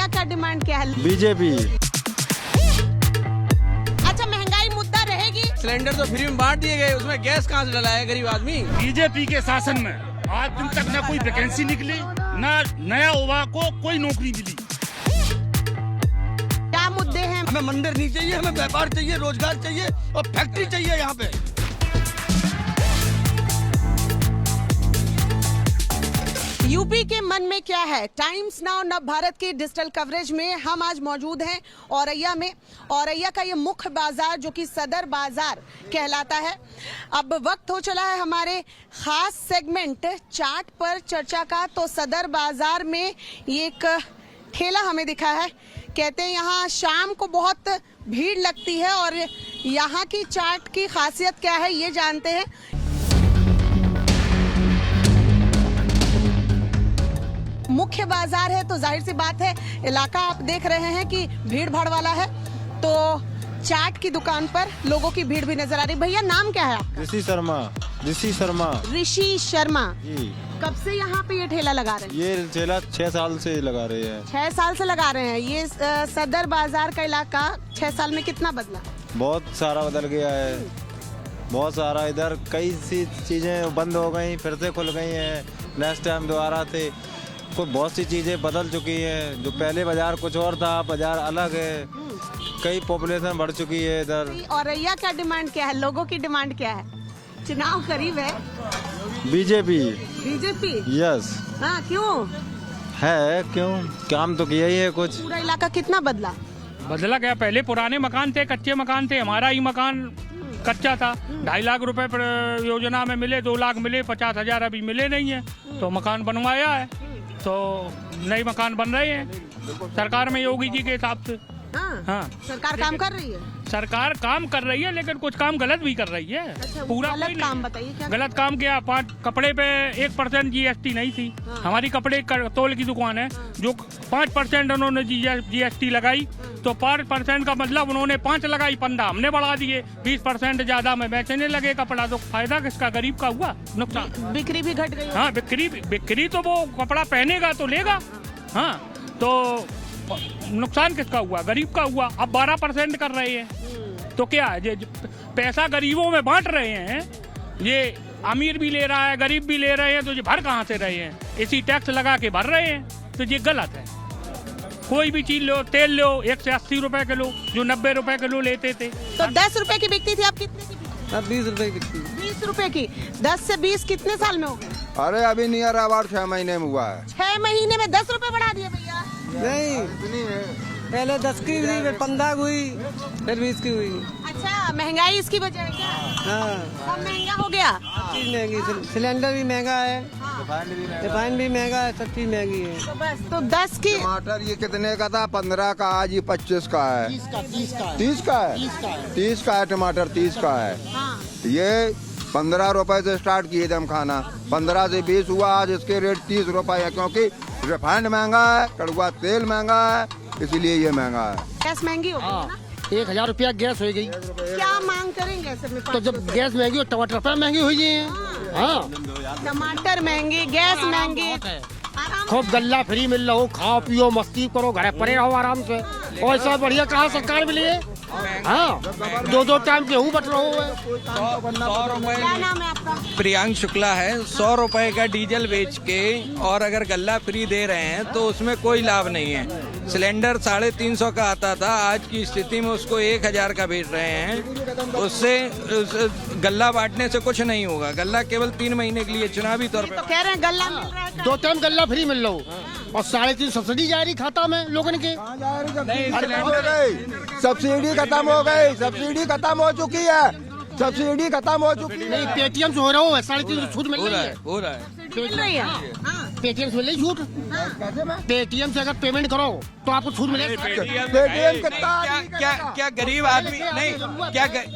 औरैया का डिमांड क्या है? बीजेपी। अच्छा, महंगाई मुद्दा रहेगी। सिलेंडर तो फ्री में बांट दिए गए, उसमें गैस कहाँ से डलाया गरीब आदमी? बीजेपी के शासन में आज दिन तक न कोई वैकेंसी निकली, न नया युवा को कोई नौकरी मिली। क्या मुद्दे हैं? हमें मंदिर नहीं चाहिए, हमें व्यापार चाहिए, रोजगार चाहिए और फैक्ट्री चाहिए यहाँ पे। यूपी के मन में क्या है? टाइम्स नाउ नव भारत की डिजिटल कवरेज में हम आज मौजूद हैं औरैया में। औरैया का ये मुख्य बाजार जो कि सदर बाजार कहलाता है। अब वक्त हो चला है हमारे खास सेगमेंट चाट पर चर्चा का। तो सदर बाजार में ये एक ठेला हमें दिखा है। कहते हैं यहाँ शाम को बहुत भीड़ लगती है और यहाँ की चाट की खासियत क्या है ये जानते हैं। मुख्य बाजार है तो जाहिर सी बात है इलाका आप देख रहे हैं कि भीड़ भाड़ वाला है। तो चाट की दुकान पर लोगों की भीड़ भी नजर आ रही। भैया नाम क्या है आपका? ऋषि शर्मा। ऋषि शर्मा ऋषि शर्मा जी। कब से यहाँ पे ये ठेला लगा रहे हैं? ये ठेला 6 साल से लगा रहे हैं। 6 साल से लगा रहे हैं। ये सदर बाजार का इलाका 6 साल में कितना बदला? बहुत सारा बदल गया है, बहुत सारा। इधर कई सी चीजें बंद हो गई, फिर से खुल गई हैं। नेक्स्ट टाइम दोबारा थे कोई बहुत सी चीजें बदल चुकी हैं। जो पहले बाजार कुछ और था, बाजार अलग है। कई पॉपुलेशन बढ़ चुकी है इधर। औरैया का डिमांड क्या है? लोगों की डिमांड क्या है? चुनाव करीब है। बीजेपी। बीजेपी? यस। हाँ, क्यों है? क्यों? काम तो किया ही है कुछ। पूरा इलाका कितना बदला? बदला क्या, पहले पुराने मकान थे, कच्चे मकान थे। हमारा ही मकान कच्चा था। 2.5 लाख रुपए पर योजना में मिले, 2 लाख मिले, 50,000 अभी मिले नहीं है। तो मकान बनवाया है, तो नए मकान बन रहे हैं सरकार में योगी जी के हिसाब से। हाँ, सरकार काम कर रही है। सरकार काम कर रही है, लेकिन कुछ काम गलत भी कर रही है। अच्छा, पूरा गलत काम बताइए क्या? गलत काम क्या? 5 कपड़े पे 1% GST नहीं थी। हमारी कपड़े तोल की दुकान है, जो 5% उन्होंने GST लगाई, तो 5% का मतलब उन्होंने 5 लगाई, 15 हमने बढ़ा दिए। 20% ज्यादा में बेचने लगे कपड़ा। तो फायदा किसका? गरीब का हुआ नुकसान। बिक्री भी घट गई। हाँ, बिक्री तो वो कपड़ा पहनेगा तो लेगा। हाँ, तो नुकसान किसका हुआ? गरीब का हुआ। अब 12% कर रहे हैं, तो क्या है? पैसा गरीबों में बांट रहे हैं। ये अमीर भी ले रहा है, गरीब भी ले रहे हैं, तो ये भर कहाँ से रहे हैं? इसी टैक्स लगा के भर रहे हैं, तो ये गलत है। कोई भी चीज लो, तेल लो, 1 से 80 रुपए किलो, जो 90 रुपए किलो लेते थे। तो 10 रुपए की बिकती थी, अब कितने की बिकती? अब 20 रुपए बिकती। 20 रुपए की। 10 से 20 कितने साल में हो गए? अरे अभी नियर अबाउट 6 महीने में हुआ है। 6 महीने में 10 रुपए बढ़ा दिए भैया। नहीं, पहले 10 की हुई, फिर 15 की हुई, फिर 20 की हुई। अच्छा, महंगाई इसकी वजह है क्या? हाँ, सब महंगा हो गया। चीज महंगी, सिलेंडर भी महंगा है, रिफाइंड भी महंगा है, सब चीज महंगी है। तो बस तो 10 की। टमाटर ये कितने का था? 15 का, आज ये 25 का है। 30 का है। 30 का है टमाटर, 30 का है। हाँ। ये 15 रुपए से स्टार्ट किए थे हम खाना, 15 से 20 हुआ। आज इसके रेट 30 रुपए है, क्योंकि रिफाइंड महंगा है, कड़वा तेल महंगा है, इसीलिए ये महंगा है। गैस महंगी हो गई है ना? 1000 रुपया गैस हो गई। क्या मांग करेंगे ऐसे में? तो जब गैस महंगी हो, टमाटर पर महंगी हुई है। हाँ, टमाटर महंगी, गैस महंगी। खूब गल्ला फ्री मिल रहा हो, खाओ पियो मस्ती करो, घर पड़े रहो आराम से। और ऐसा बढ़िया कहाँ सरकार मिली है? हाँ, 2 टाइम गेहूँ बट रहा है। 100 रुपए। क्या नाम है आपका? प्रियांक शुक्ला है। 100 रुपए का डीजल बेच के और अगर गल्ला फ्री दे रहे हैं तो उसमें कोई लाभ नहीं है। सिलेंडर 350 का आता था, आज की स्थिति में उसको 1000 का बेच रहे हैं। उससे गल्ला बांटने से कुछ नहीं होगा। गल्ला केवल 3 महीने के लिए चुनावी तौर पर। तो कह रहे हैं गल्ला मिल रहा है। 2 टाइम गल्ला फ्री मिल रहा हो और 3.5 सब्सिडी जा रही खाता में लोगन के। सब्सिडी खत्म हो गई, सब्सिडी खत्म हो चुकी है, सब्सिडी खत्म हो चुकी है। नहीं, पेटीएम से हो रहा हो, 3.5 छूट मिल रही है। हो रहा है। मिल रही है। पेटीएम से मिल रही छूट। पेटीएम से अगर पेमेंट करो तो आपको छूट मिलेगी। पेटीएम कितना? क्या गरीब आदमी नहीं?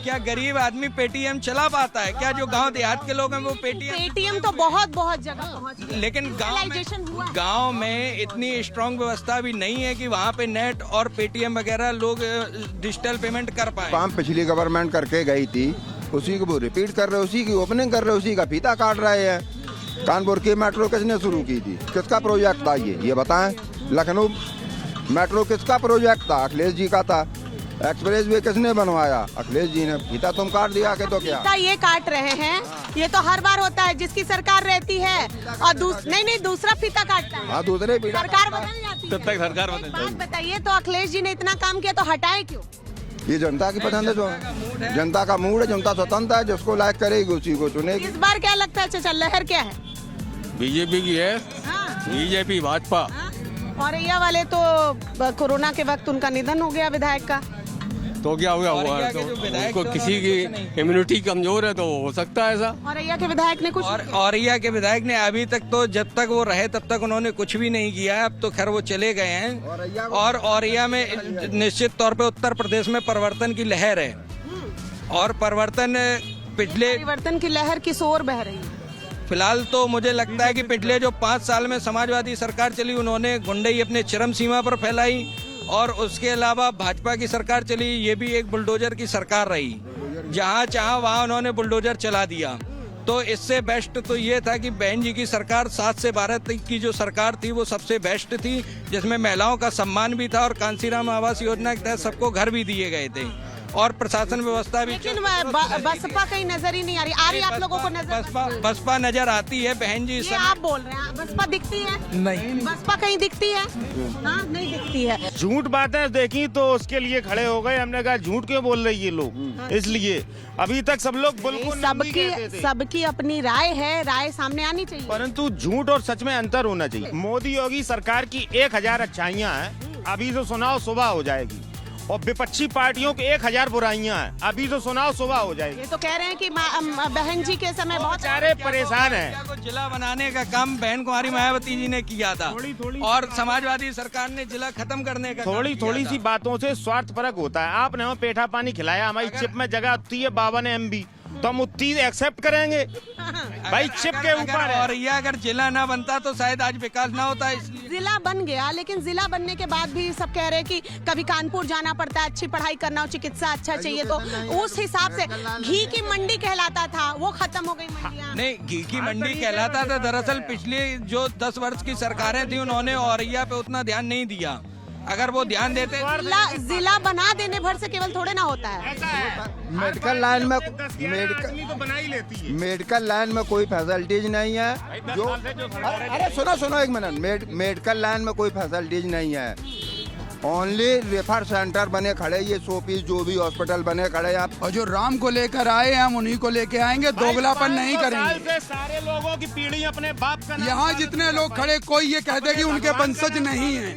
क्या गरीब आदमी पेटीएम चला पाता है? क्या जो गांव देहात के लोग हैं वो पेटीएम तो बहुत जगह पहुंच गया। लेकिन गांव में इतनी स्ट्रांग व्यवस्था भी नहीं है कि वहाँ पे नेट और पेटीएम वगैरह लोग डिजिटल पेमेंट कर पाए। काम पिछली गवर्नमेंट करके गई थी, उसी को वो रिपीट कर रहे, उसी की ओपनिंग कर रहे, उसी का फीता काट रहे हैं। कानपुर की मेट्रो किसने शुरू की थी? किसका प्रोजेक्ट था ये बताएं? लखनऊ मेट्रो किसका प्रोजेक्ट था? अखिलेश जी का था। एक्सप्रेस वे किसने बनवाया? अखिलेश जी ने। फीता तुम काट दिया के तो क्या? फीता ये काट रहे हैं, ये तो हर बार होता है जिसकी सरकार रहती है और नहीं दूसरा फीता काटता है। हाँ, दूसरे फीता सरकार बदल जाती है। तब तक सरकार एक बात बताइए, तो अखिलेश जी ने इतना काम किया तो हटाए क्यों? ये जनता की पसंद है, जो जनता का मूड है, जनता स्वतंत्र है, जिसको लाइक करेगी उसी को चुनेगी। इस बार क्या लगता है चाचा, लहर क्या है? बीजेपी की है। हाँ, बीजेपी भाजपा। हाँ। औरैया वाले तो कोरोना के वक्त उनका निधन हो गया विधायक का। तो क्या हुआ? औरैया के जो तो विधायक उनको थे, किसी की इम्यूनिटी कमजोर है तो हो सकता है ऐसा। औरैया के विधायक ने कुछ और औरैया के विधायक ने अभी तक तो, जब तक वो रहे तब तक उन्होंने कुछ भी नहीं किया है। अब तो खैर वो चले गए हैं। और औरैया में निश्चित तौर पे उत्तर प्रदेश में परिवर्तन की लहर है और परिवर्तन परिवर्तन की लहर किस ओर बह रही है? फिलहाल तो मुझे लगता है कि पिछले जो 5 साल में समाजवादी सरकार चली, उन्होंने गुंडई अपने चरम सीमा पर फैलाई। और उसके अलावा भाजपा की सरकार चली, ये भी एक बुलडोजर की सरकार रही। जहाँ चाहा वहाँ उन्होंने बुलडोजर चला दिया। तो इससे बेस्ट तो ये था कि बहन जी की सरकार 7 से 12 तक की जो सरकार थी वो सबसे बेस्ट थी, जिसमें महिलाओं का सम्मान भी था और कांसीराम आवास योजना के तहत सबको घर भी दिए गए थे और प्रशासन व्यवस्था भी। लेकिन बसपा कहीं नजर ही नहीं आ रही आप लोगों को नजर? बसपा नजर आती है बहन जी। ये आप बोल रहे हैं, बसपा दिखती है? नहीं, बसपा कहीं दिखती है? हाँ, नहीं दिखती है। झूठ बातें देखी तो उसके लिए खड़े हो गए। हमने कहा झूठ क्यों बोल रही है लोग, इसलिए अभी तक सब लोग बिल्कुल सबकी अपनी राय है, राय सामने आनी चाहिए। परंतु झूठ और सच में अंतर होना चाहिए। मोदी योगी सरकार की 1000 अच्छाइयाँ हैं, अभी जो सुनाओ सुबह हो जाएगी। और विपक्षी पार्टियों की 1000 बुराइयां हैं, अभी जो सुनाओ सुबह हो जाएगी। ये तो कह रहे हैं कि बहन जी के समय बहुत सारे परेशान हैं। जिला बनाने का काम बहन कुमारी मायावती जी ने किया था और समाजवादी सरकार ने जिला खत्म करने का थोड़ी सी बातों से स्वार्थ परक होता है। आपने हमें पेठा पानी खिलाया, हमारी चिप में जगह आती है 52 MB, तो हम उतनी एक्सेप्ट करेंगे भाई, चिप के ऊपर। और ये अगर जिला ना बनता तो शायद आज विकास ना होता। इसलिए जिला बन गया, लेकिन जिला बनने के बाद भी सब कह रहे हैं कि कभी कानपुर जाना पड़ता है, अच्छी पढ़ाई करना हो, चिकित्सा अच्छा चाहिए, तो उस हिसाब से घी की मंडी कहलाता था वो खत्म हो गई मंडियां। नहीं, घी की मंडी कहलाता था। दरअसल पिछले जो 10 वर्ष की सरकारें थी उन्होंने औरैया पे उतना ध्यान नहीं दिया। अगर वो ध्यान देते, जिला बना देने भर से केवल थोड़े ना होता है। मेडिकल लाइन में तो बना ही लेती है। मेडिकल लाइन में कोई फैसिलिटीज नहीं है। जो अरे सुनो 1 मिनट, मेडिकल लाइन में कोई फैसिलिटीज नहीं है। ओनली रेफर सेंटर बने खड़े, ये 100 पीस जो भी हॉस्पिटल बने खड़े आप। और जो राम को लेकर आए हम उन्हीं को लेके आएंगे, दोगलापन नहीं करेंगे। सारे लोगों की पीढ़ी अपने बाप का नाम। यहाँ जितने लोग खड़े, कोई ये कहते कि उनके वंशज नहीं है।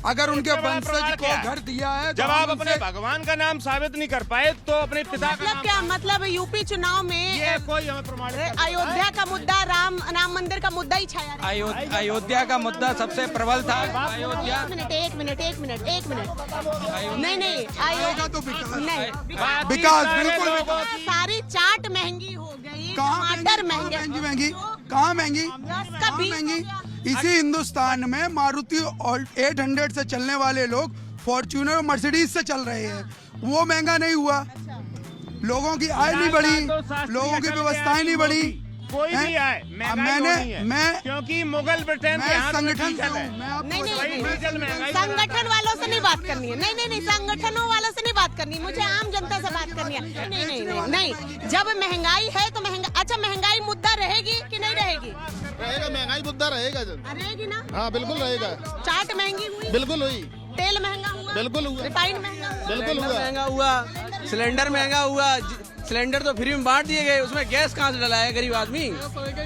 अगर उनके वंशज को घर दिया है, जब आप अपने भगवान का नाम साबित नहीं कर पाए तो अपने पिता का मतलब क्या मतलब? यूपी चुनाव में ये कोई हमें प्रमाणित अयोध्या का मुद्दा, राम मंदिर का मुद्दा ही छाया रहा। अयोध्या का मुद्दा सबसे प्रबल था। अयोध्या, एक मिनट नहीं आएगा तो विकास नहीं, विकास बिल्कुल। सारी चाट महंगी हो गई, टमाटर महंगी, कहाँ महंगी? इसी हिंदुस्तान में मारुति 800 से चलने वाले लोग फॉर्च्यूनर और मर्सिडीज से चल रहे हैं, वो महंगा नहीं हुआ। लोगों की आय नहीं बढ़ी, लोगों की व्यवस्थाएं नहीं बढ़ी। कोई भी आए, मैं क्योंकि मुगल ब्रिटेन के हाथ में डीजल है। संगठन वालों से नहीं बात करनी है। नहीं, संगठनों वालों से नहीं बात करनी, मुझे आम जनता से बात करनी है। नहीं, जब महंगाई है तो अच्छा महंगाई मुद्दा रहेगी कि नहीं रहेगी? रहेगा, महंगाई मुद्दा रहेगा। रहेगी ना? हाँ बिल्कुल रहेगा। चाट महंगी हुई, बिल्कुल हुई। तेल महंगा हुआ, बिल्कुल हुआ। रिफाइंड महंगा हुआ, बिल्कुल महंगा हुआ। सिलेंडर महंगा हुआ। सिलेंडर तो फ्री में बांट दिए गए, उसमें गैस कहाँ से डलाया गरीब आदमी?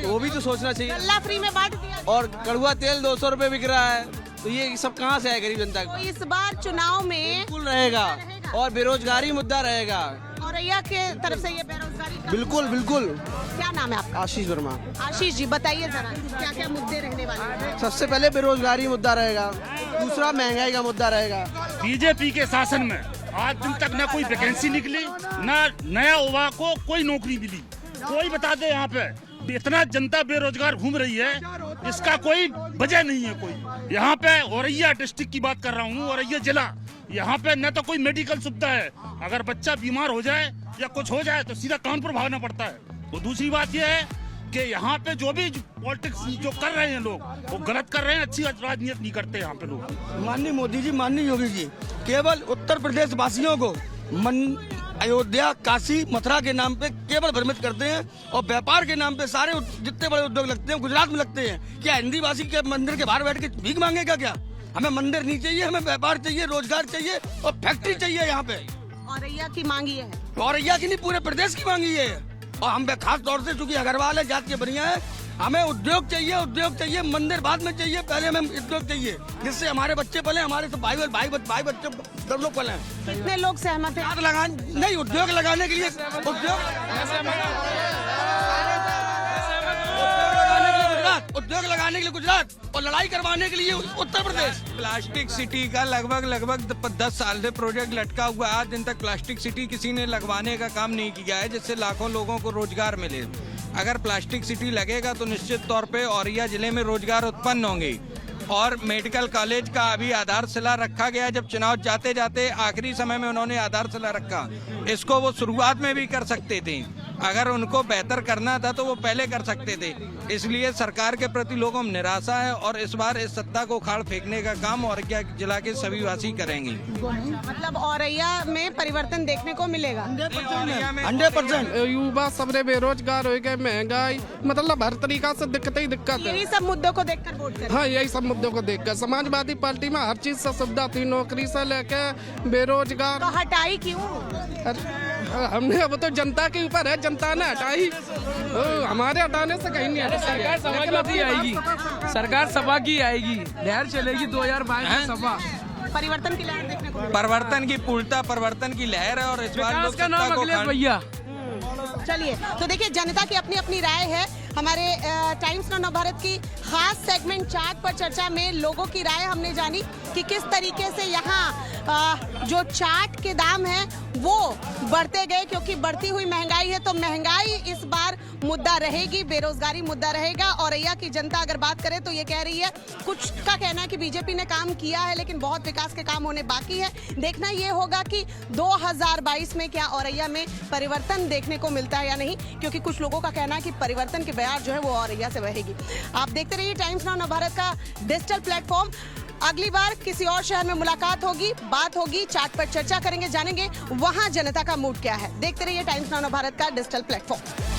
वो भी तो सोचना चाहिए। गल्ला फ्री में बांट दिया और कड़वा तेल 200 रुपए बिक रहा है, तो ये सब कहाँ से है गरीब जनता को? तो इस बार चुनाव में बिल्कुल रहेगा और बेरोजगारी मुद्दा रहेगा। औरैया के तरफ से ये बेरोजगारी का बिल्कुल। क्या नाम है आपका? आशीष वर्मा। आशीष जी बताइए जरा, क्या क्या मुद्दे रहने वाले हैं? सबसे पहले बेरोजगारी मुद्दा रहेगा, दूसरा महंगाई का मुद्दा रहेगा। बीजेपी के शासन में आज दिन तक न कोई वैकेंसी निकली, न नया युवा को कोई नौकरी मिली। कोई बता दे यहाँ पे इतना जनता बेरोजगार घूम रही है, इसका कोई वजह नहीं है कोई। यहाँ पे औरैया डिस्ट्रिक्ट की बात कर रहा हूँ, औरैया जिला, यहाँ पे न तो कोई मेडिकल सुविधा है। अगर बच्चा बीमार हो जाए या कुछ हो जाए तो सीधा कानपुर भागना पड़ता है। तो दूसरी बात यह है कि यहाँ पे जो भी पॉलिटिक्स जो कर रहे हैं लोग वो गलत कर रहे हैं, अच्छी राजनीति नहीं करते यहाँ पे लोग। माननीय मोदी जी, माननीय योगी जी केवल उत्तर प्रदेश वासियों को अयोध्या, काशी, मथुरा के नाम पे केवल भ्रमित करते हैं और व्यापार के नाम पे सारे जितने बड़े उद्योग लगते हैं गुजरात में लगते हैं। क्या हिंदी भाषी के मंदिर के बाहर बैठ के भीख मांगेगा क्या? हमें मंदिर नहीं चाहिए, हमें व्यापार चाहिए, रोजगार चाहिए और फैक्ट्री चाहिए यहाँ पे। औरैया की मांगी है, औरैया की नहीं पूरे प्रदेश की मांगी है। और हम खास तौर से चूंकि अग्रवाल है, जात के बढ़िया है, हमें उद्योग चाहिए, मंदिर बाद में चाहिए, पहले हमें उद्योग चाहिए जिससे हमारे बच्चे पले, हमारे सब भाई बच्चे सब लोग पले। कितने लोग सहमत हैं? नहीं, उद्योग लगाने के लिए उद्योग लगाने के लिए गुजरात और लड़ाई करवाने के लिए उत्तर प्रदेश। प्लास्टिक सिटी का लगभग 10 साल से प्रोजेक्ट लटका हुआ है। आज दिन तक प्लास्टिक सिटी किसी ने लगवाने का काम नहीं किया है जिससे लाखों लोगों को रोजगार मिले। अगर प्लास्टिक सिटी लगेगा तो निश्चित तौर पे औरैया जिले में रोजगार उत्पन्न होंगे। और मेडिकल कॉलेज का अभी आधारशिला रखा गया, जब चुनाव जाते जाते आखिरी समय में उन्होंने आधारशिला रखा। इसको वो शुरुआत में भी कर सकते थे, अगर उनको बेहतर करना था तो वो पहले कर सकते थे। इसलिए सरकार के प्रति लोगों में निराशा है और इस बार इस सत्ता को उखाड़ फेंकने का काम औरैया जिला के सभी वासी करेंगे। मतलब औरैया में परिवर्तन देखने को मिलेगा 100%। युवा सबरे बेरोजगार हो गए, महंगाई, मतलब हर तरीका से दिक्कत ही दिक्कत है। यही सब मुद्दों को देखकर वोट करें। हाँ, यही सब मुद्दों को देखकर समाजवादी पार्टी में हर चीज से सुविधा थी, नौकरी से लेके बेरोजगार। तो हटाई क्यों? हमने अब तो जनता के ऊपर है, जनता ने हटाई, हमारे हटाने से कहीं नहीं हटा। सरकार सभा की आएगी, सरकार सभा की आएगी, लहर चलेगी 2022 सभा। परिवर्तन की लहर देखने को, परिवर्तन की पूर्णता परिवर्तन की लहर है और इस बार लोग सत्ता को भैया। चलिए, तो देखिए जनता की अपनी अपनी राय है। हमारे टाइम्स नाउ नवभारत की खास सेगमेंट चाट पर चर्चा में लोगों की राय हमने जानी कि किस तरीके से यहाँ जो चाट के दाम हैं वो बढ़ते गए, क्योंकि बढ़ती हुई महंगाई है। तो महंगाई इस बार मुद्दा रहेगी, बेरोजगारी मुद्दा रहेगा। औरैया की जनता अगर बात करे तो ये कह रही है, कुछ का कहना है कि बीजेपी ने काम किया है लेकिन बहुत विकास के काम होने बाकी है। देखना ये होगा कि 2022 में क्या औरैया में परिवर्तन देखने को मिलता है या नहीं, क्योंकि कुछ लोगों का कहना है कि परिवर्तन की बयार जो है वो औरैया से बहेगी। आप देखते रहिए टाइम्स नाउ नवभारत का डिजिटल प्लेटफॉर्म। अगली बार किसी और शहर में मुलाकात होगी, बात होगी, चाट पर चर्चा करेंगे, जानेंगे वहां जनता का मूड क्या है। देखते रहिए टाइम्स नाउ नवभारत का डिजिटल प्लेटफॉर्म।